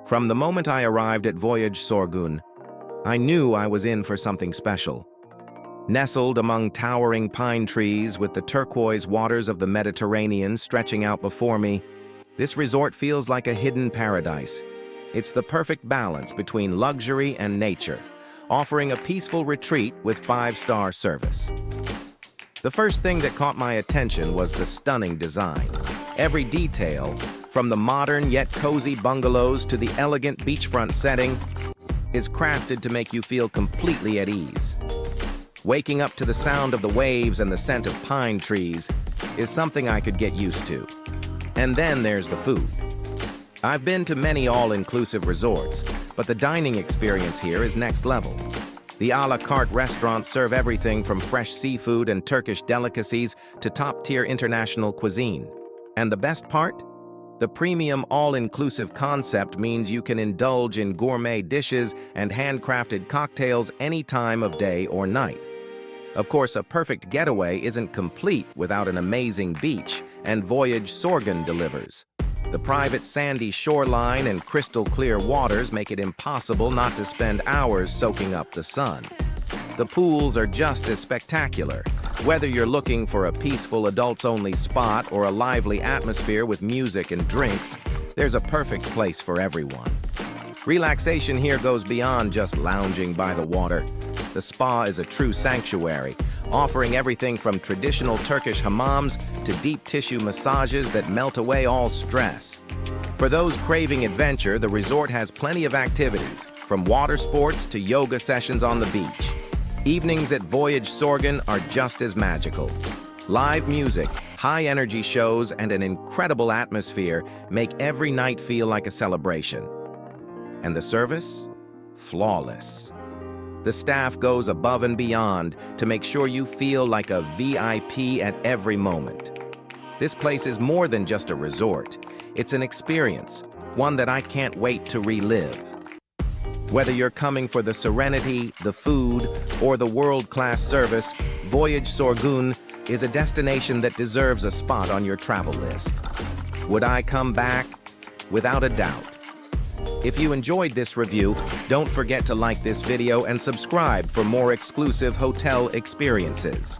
From the moment I arrived at Voyage Sorgun, I knew I was in for something special. Nestled among towering pine trees with the turquoise waters of the Mediterranean stretching out before me, this resort feels like a hidden paradise. It's the perfect balance between luxury and nature, offering a peaceful retreat with 5-star service. The first thing that caught my attention was the stunning design. Every detail, from the modern yet cozy bungalows to the elegant beachfront setting, is crafted to make you feel completely at ease. Waking up to the sound of the waves and the scent of pine trees is something I could get used to. And then there's the food. I've been to many all-inclusive resorts, but the dining experience here is next level. The a la carte restaurants serve everything from fresh seafood and Turkish delicacies to top-tier international cuisine. And the best part? The premium all-inclusive concept means you can indulge in gourmet dishes and handcrafted cocktails any time of day or night. Of course, a perfect getaway isn't complete without an amazing beach, and Voyage Sorgun delivers. The private sandy shoreline and crystal-clear waters make it impossible not to spend hours soaking up the sun. The pools are just as spectacular. Whether you're looking for a peaceful adults-only spot or a lively atmosphere with music and drinks, there's a perfect place for everyone. Relaxation here goes beyond just lounging by the water. The spa is a true sanctuary, offering everything from traditional Turkish hammams to deep tissue massages that melt away all stress. For those craving adventure, the resort has plenty of activities, from water sports to yoga sessions on the beach. Evenings at Voyage Sorgun are just as magical. Live music, high-energy shows, and an incredible atmosphere make every night feel like a celebration. And the service? Flawless. The staff goes above and beyond to make sure you feel like a VIP at every moment. This place is more than just a resort. It's an experience, one that I can't wait to relive. Whether you're coming for the serenity, the food, or the world-class service, Voyage Sorgun is a destination that deserves a spot on your travel list. Would I come back? Without a doubt. If you enjoyed this review, don't forget to like this video and subscribe for more exclusive hotel experiences.